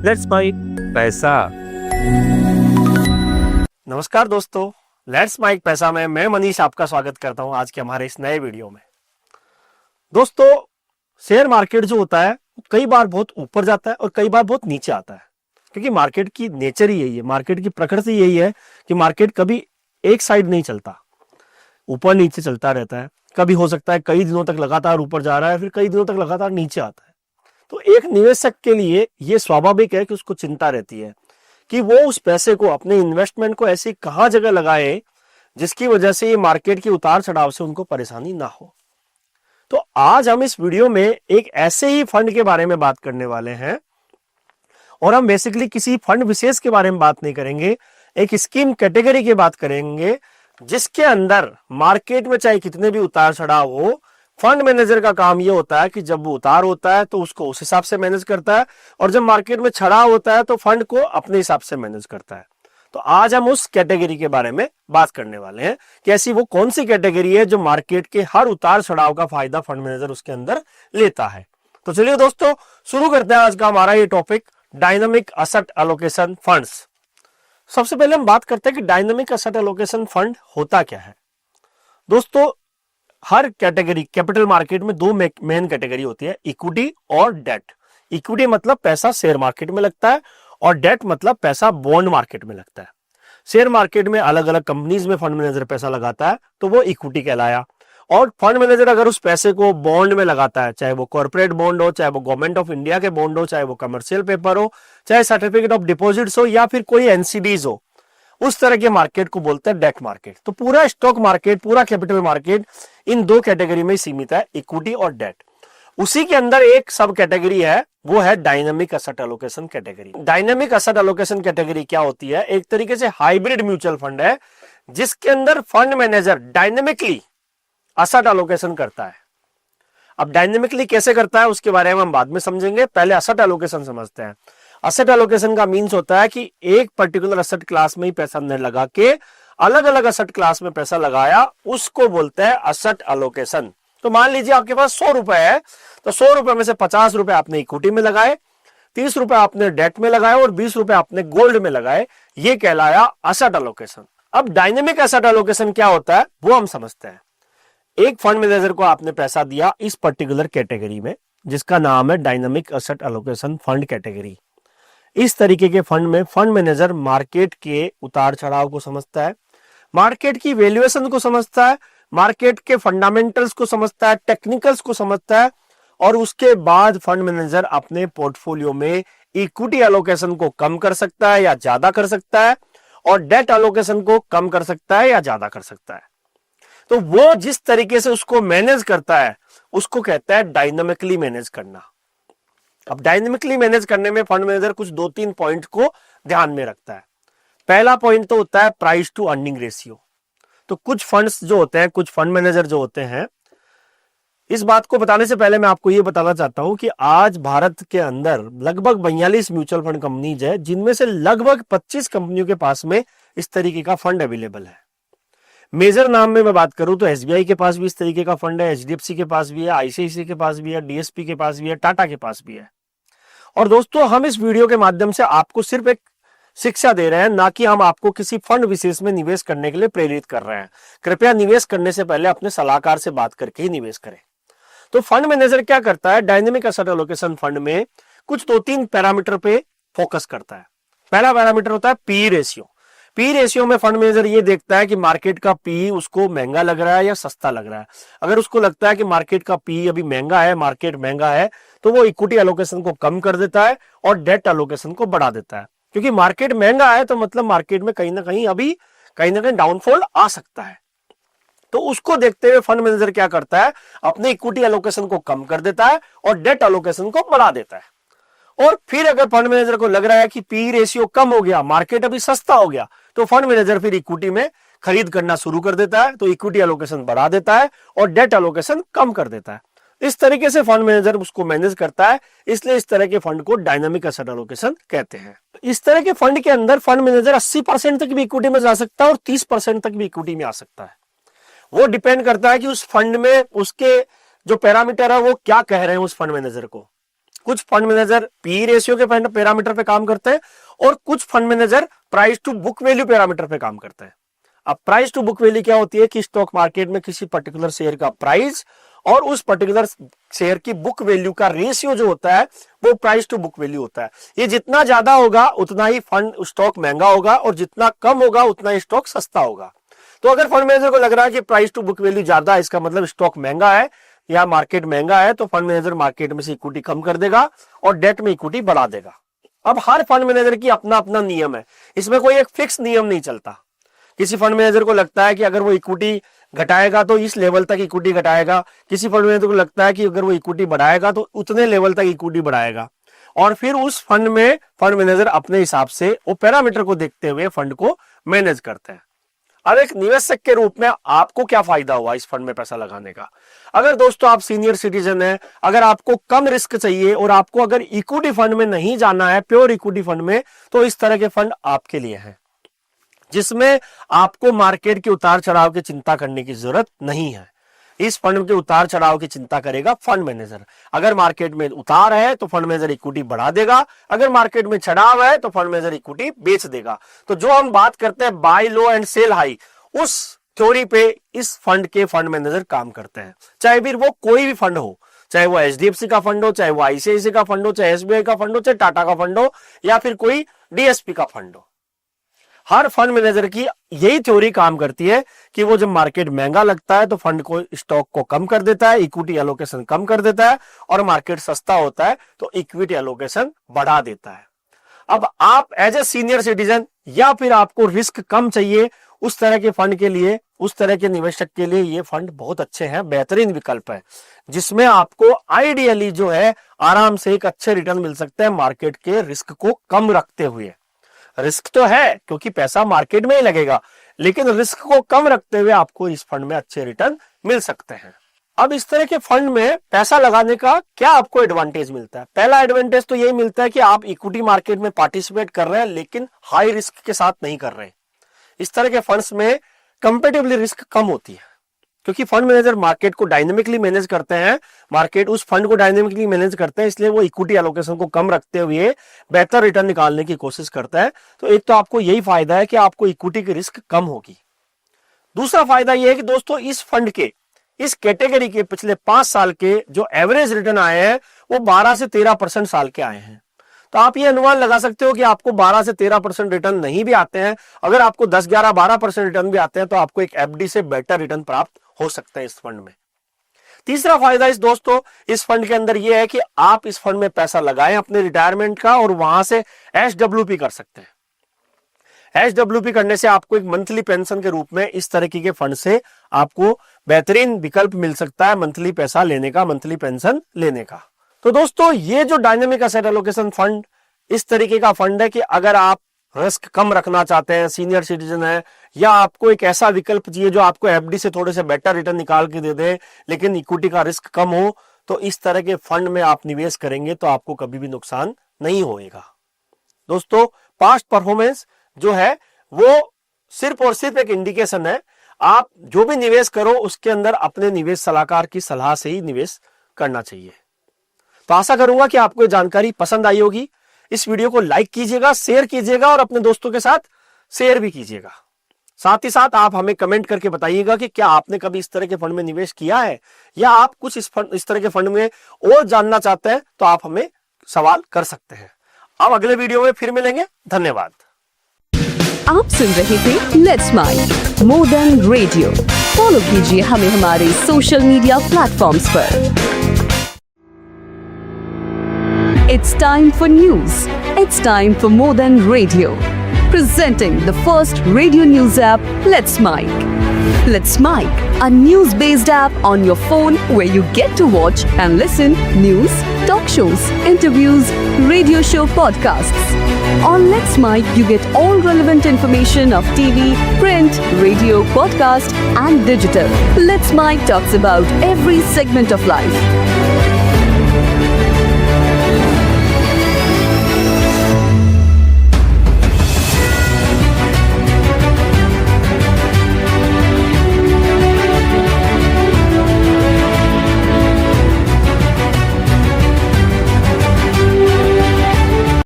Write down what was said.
Let's mic पैसा। नमस्कार दोस्तों, लेट्स माइक पैसा में मैं मनीष आपका स्वागत करता हूं आज के हमारे इस नए वीडियो में। दोस्तों, शेयर मार्केट जो होता है कई बार बहुत ऊपर जाता है और कई बार बहुत नीचे आता है, क्योंकि मार्केट की नेचर ही यही है, मार्केट की प्रकृति यही है कि मार्केट कभी एक साइड नहीं चलता, ऊपर नीचे चलता रहता है। कभी हो सकता है कई दिनों तक लगातार ऊपर जा रहा है, फिर कई दिनों तक लगातार नीचे आता है। तो एक निवेशक के लिए यह स्वाभाविक है कि उसको चिंता रहती है कि वो उस पैसे को, अपने इन्वेस्टमेंट को ऐसी कहां जगह लगाए जिसकी वजह से ये मार्केट की उतार चढ़ाव से उनको परेशानी ना हो। तो आज हम इस वीडियो में एक ऐसे ही फंड के बारे में बात करने वाले हैं, और हम बेसिकली किसी फंड विशेष के बारे में बात नहीं करेंगे, एक स्कीम कैटेगरी की बात करेंगे जिसके अंदर मार्केट में चाहे कितने भी उतार चढ़ाव हो, फंड मैनेजर का काम यह होता है कि जब वो उतार होता है तो उसको उस हिसाब से मैनेज करता है, और जब मार्केट में चढ़ाव होता है तो फंड को अपने हिसाब से मैनेज करता है। तो आज हम उस कैटेगरी के बारे में बात करने वाले हैं कि ऐसी वो कौन सी कैटेगरी है जो मार्केट के हर उतार चढ़ाव का फायदा फंड मैनेजर उसके अंदर लेता है। तो चलिए दोस्तों, शुरू करते हैं आज का हमारा ये topic, dynamic asset allocation funds. सबसे पहले हम बात करते हैं कि डायनामिक एसेट एलोकेशन फंड होता क्या है। दोस्तों, हर कैटेगरी, कैपिटल मार्केट में दो मेन कैटेगरी होती है, इक्विटी और डेट। इक्विटी मतलब पैसा शेयर मार्केट में लगता है, और डेट मतलब पैसा बॉन्ड मार्केट में लगता है। शेयर मार्केट में अलग अलग कंपनीज में फंड मैनेजर पैसा लगाता है तो वो इक्विटी कहलाया, और फंड मैनेजर अगर उस पैसे को बॉन्ड में लगाता है, चाहे वो कॉर्पोरेट बॉन्ड हो, चाहे वो गवर्नमेंट ऑफ इंडिया के बॉन्ड हो, चाहे वो कमर्शियल पेपर हो, चाहे सर्टिफिकेट ऑफ डिपॉजिट्स हो, या फिर कोई एनसीडीज हो, उस तरह के मार्केट को बोलते हैं डेट मार्केट। तो पूरा स्टॉक मार्केट, पूरा कैपिटल मार्केट इन दो कैटेगरी में सीमित है, इक्विटी और डेट। उसी के अंदर एक सब कैटेगरी है, वो है dynamic asset allocation category. Dynamic asset allocation category क्या होती है? एक तरीके से हाइब्रिड म्यूचुअल फंड है जिसके अंदर fund manager dynamically asset allocation करता है। अब डायनेमिकली कैसे करता है उसके बारे में हम बाद में समझेंगे, पहले एसेट एलोकेशन समझते हैं। एसेट एलोकेशन का मीन्स होता है कि एक पर्टिकुलर एसेट क्लास में ही पैसा न लगा के अलग अलग एसेट क्लास में पैसा लगाया, उसको बोलते हैं एसेट एलोकेशन। तो मान लीजिए आपके पास 100 रुपए है, तो 100 रुपए में से 50 रुपए आपने इक्विटी में लगाए, 30 रुपए आपने डेट में लगाए और 20 रुपए आपने गोल्ड में लगाए, ये कहलाया एसेट एलोकेशन। अब डायनेमिक एसेट एलोकेशन क्या होता है वो हम समझते हैं। एक फंड मैनेजर को आपने पैसा दिया इस पर्टिकुलर कैटेगरी में, जिसका नाम है dynamic asset allocation fund category. इस तरीके के फंड में फंड मैनेजर मार्केट के उतार चढ़ाव को समझता है, मार्केट की वैल्यूएशन को समझता है, मार्केट के फंडामेंटल्स को समझता है, टेक्निकल्स को समझता है, और उसके बाद फंड मैनेजर अपने पोर्टफोलियो में इक्विटी एलोकेशन को कम कर सकता है या ज्यादा कर सकता है, और डेट एलोकेशन को कम कर सकता है या ज्यादा कर सकता है। तो वो जिस तरीके से उसको मैनेज करता है उसको कहता है डायनामिकली मैनेज करना। अब डायनेमिकली मैनेज करने में फंड मैनेजर कुछ 2-3 पॉइंट को ध्यान में रखता है। पहला पॉइंट तो होता है प्राइस टू अर्निंग रेशियो। तो कुछ फंड्स जो होते हैं, कुछ फंड मैनेजर जो होते हैं, इस बात को बताने से पहले मैं आपको यह बताना चाहता हूं कि आज भारत के अंदर लगभग 42 म्यूचुअल फंड कंपनीज है, जिनमें से लगभग 25 कंपनियों के पास में इस तरीके का फंड अवेलेबल है। मेजर नाम में मैं बात करूं तो एसबीआई के पास भी इस तरीके का फंड है, एचडीएफसी के पास भी है, आईसीआईसीआई के पास भी है, डीएसपी के पास भी है, टाटा के पास भी है। और दोस्तों, हम इस वीडियो के माध्यम से आपको सिर्फ एक शिक्षा दे रहे हैं, ना कि हम आपको किसी फंड विशेष में निवेश करने के लिए प्रेरित कर रहे हैं। कृपया निवेश करने से पहले अपने सलाहकार से बात करके ही निवेश करें। तो फंड मैनेजर क्या करता है, डायनेमिक एसेट एलोकेशन फंड में कुछ 2-3 पैरामीटर पे फोकस करता है। पहला पैरामीटर होता है पी रेशियो। पी रेशियो में फंड मैनेजर ये देखता है कि मार्केट का पी उसको महंगा लग रहा है या सस्ता लग रहा है। अगर उसको लगता है कि मार्केट का पी अभी महंगा है, मार्केट महंगा है, तो वो इक्विटी एलोकेशन को कम कर देता है और डेट एलोकेशन को बढ़ा देता है। क्योंकि मार्केट महंगा है तो मतलब मार्केट में कहीं ना कहीं डाउनफॉल आ सकता है। तो उसको देखते हुए फंड मैनेजर क्या करता है, अपने इक्विटी एलोकेशन को कम कर देता है और डेट एलोकेशन को बढ़ा देता है। और फिर अगर फंड मैनेजर को लग रहा है कि पी रेशियो कम हो गया, मार्केट अभी सस्ता हो गया, तो फंड मैनेजर फिर इक्विटी में खरीद करना शुरू कर देता है, तो इक्विटी एलोकेशन बढ़ा देता है और डेट एलोकेशन कम कर देता है। इस तरीके से फंड मैनेजर उसको मैनेज करता है, इसलिए इस तरह के फंड को डायनामिक एसेट एलोकेशन कहते हैं। इस तरह के फंड के अंदर फंड मैनेजर 80% तक भी इक्विटी में जा सकता है और 30% तक भी इक्विटी में आ सकता है। वो डिपेंड करता है कि उस फंड में उसके जो पैरामीटर है वो क्या कह रहे हैं उस फंड मैनेजर को। कुछ फंड मैनेजर पी रेशियो के पैरामीटर पे काम करते हैं और कुछ fund manager price to book value parameter पे काम करते हैं। अब प्राइस टू बुक वैल्यू क्या होती है कि स्टॉक मार्केट में किसी पर्टिकुलर शेयर का प्राइस और उस पर्टिकुलर शेयर की बुक वैल्यू का रेशियो जो होता है वो प्राइस टू बुक वैल्यू होता है। ये जितना ज्यादा होगा उतना ही फंड स्टॉक महंगा होगा और जितना कम होगा उतना ही स्टॉक सस्ता होगा। तो अगर फंड मैनेजर को लग रहा है कि प्राइस टू बुक वैल्यू ज्यादा है, इसका मतलब स्टॉक महंगा है या मार्केट महंगा है, तो फंड मैनेजर मार्केट में से इक्विटी कम कर देगा और डेट में इक्विटी बढ़ा देगा। अब हर फंड मैनेजर की अपना अपना नियम है, इसमें कोई एक फिक्स नियम नहीं चलता। किसी फंड मैनेजर को लगता है कि अगर वो इक्विटी घटाएगा तो इस लेवल तक इक्विटी घटाएगा, किसी फंड मैनेजर को लगता है कि अगर वो इक्विटी बढ़ाएगा तो उतने लेवल तक इक्विटी बढ़ाएगा, और फिर उस फंड में फंड मैनेजर अपने हिसाब से वो पैरामीटर को देखते हुए फंड को मैनेज करते हैं। अब एक निवेशक के रूप में आपको क्या फायदा हुआ इस फंड में पैसा लगाने का? अगर दोस्तों आप सीनियर सिटीजन हैं, अगर आपको कम रिस्क चाहिए और आपको अगर इक्विटी फंड में नहीं जाना है, प्योर इक्विटी फंड में, तो इस तरह के फंड आपके लिए हैं, जिसमें आपको मार्केट के उतार चढ़ाव की चिंता करने की जरूरत नहीं है। इस फंड के उतार चढ़ाव की चिंता करेगा फंड मैनेजर। अगर मार्केट में उतार है तो फंड मैनेजर इक्विटी बढ़ा देगा, अगर मार्केट में चढ़ाव है तो फंड मैनेजर इक्विटी बेच देगा। तो जो हम बात करते हैं buy low and sell high, उस थ्योरी पे इस फंड के फंड मैनेजर काम करते हैं। चाहे फिर वो कोई भी फंड हो, चाहे वो एचडीएफसी का फंड हो, चाहे वो आईसीआईसी का फंड हो, चाहे एसबीआई का फंड हो, चाहे टाटा का फंड हो या फिर कोई डीएसपी का फंड हो, हर फंड मैनेजर की यही थ्योरी काम करती है कि वो जब मार्केट महंगा लगता है तो फंड को स्टॉक को कम कर देता है, इक्विटी एलोकेशन कम कर देता है, और मार्केट सस्ता होता है तो इक्विटी एलोकेशन बढ़ा देता है। अब आप एज ए सीनियर सिटीजन या फिर आपको रिस्क कम चाहिए, उस तरह के फंड के लिए, उस तरह के निवेशक के लिए ये फंड बहुत अच्छे हैं, बेहतरीन विकल्प है, जिसमें आपको आइडियली जो है आराम से एक अच्छे रिटर्न मिल सकते हैं मार्केट के रिस्क को कम रखते हुए। रिस्क तो है क्योंकि पैसा मार्केट में ही लगेगा, लेकिन रिस्क को कम रखते हुए आपको इस फंड में अच्छे रिटर्न मिल सकते हैं। अब इस तरह के फंड में पैसा लगाने का क्या आपको एडवांटेज मिलता है? पहला एडवांटेज तो यही मिलता है कि आप इक्विटी मार्केट में पार्टिसिपेट कर रहे हैं, लेकिन हाई रिस्क के साथ नहीं कर रहे। इस तरह के फंड्स में कंपैरेटिवली रिस्क कम होती है, क्योंकि फंड मैनेजर मार्केट को डायनेमिकली मैनेज करते हैं, मार्केट उस फंड को डायनेमिकली मैनेज करते हैं, इसलिए वो इक्विटी एलोकेशन को कम रखते हुए बेहतर रिटर्न निकालने की कोशिश करता है। तो एक तो आपको यही फायदा है कि आपको इक्विटी की रिस्क कम होगी। दूसरा फायदा यह है कि दोस्तों इस फंड के, इस कैटेगरी के पिछले 5 साल के जो एवरेज रिटर्न आए हैं वो 12 से 13% साल के आए हैं। तो आप ये अनुमान लगा सकते हो कि आपको 12 से 13% रिटर्न नहीं भी आते हैं, अगर आपको 10, 11, 12% रिटर्न भी आते हैं तो आपको एक एफडी से बेटर रिटर्न प्राप्त हो सकता है इस फंड में। तीसरा फायदा इस दोस्तों इस फंड के अंदर यह है कि आप इस फंड में पैसा लगाएं अपने रिटायरमेंट का और वहां से एसडब्ल्यूपी कर सकते हैं। एसडब्ल्यूपी करने से आपको एक मंथली पेंशन के रूप में इस तरह के फंड से आपको बेहतरीन विकल्प मिल सकता है मंथली पैसा लेने का, मंथली पेंशन लेने का। तो दोस्तों ये जो डायनेमिक एसेट एलोकेशन फंड इस तरीके का फंड है कि अगर आप रिस्क कम रखना चाहते हैं, सीनियर सिटीजन है, या आपको एक ऐसा विकल्प चाहिए जो आपको एफडी से थोड़े से बेटर रिटर्न निकाल के दे दे लेकिन इक्विटी का रिस्क कम हो, तो इस तरह के फंड में आप निवेश करेंगे तो आपको कभी भी नुकसान नहीं होएगा। दोस्तों पास्ट परफॉर्मेंस जो है वो सिर्फ और सिर्फ एक इंडिकेशन है। आप जो भी निवेश करो उसके अंदर अपने निवेश सलाहकार की सलाह से ही निवेश करना चाहिए। तो आशा करूंगा कि आपको ये जानकारी पसंद आई होगी। इस वीडियो को लाइक कीजिएगा, शेयर कीजिएगा और अपने दोस्तों के साथ शेयर भी कीजिएगा। साथ ही साथ आप हमें कमेंट करके बताइएगा कि क्या आपने कभी इस तरह के फंड में निवेश किया है या आप कुछ इस तरह के फंड में और जानना चाहते हैं तो आप हमें सवाल कर सकते हैं। अब अगले वीडियो में फिर मिलेंगे। धन्यवाद। आप सुन रहे थे let's mic more than radio. Follow कीजिए हमें हमारे सोशल मीडिया प्लेटफॉर्म्स पर। It's time for news. It's time for more than radio. Presenting the first radio news app, Let's Mic. Let's Mic, a news-based app on your phone where you get to watch and listen news, talk shows, interviews, radio show podcasts. On Let's Mic, you get all relevant information of TV, print, radio, podcast and digital. Let's Mic talks about every segment of life.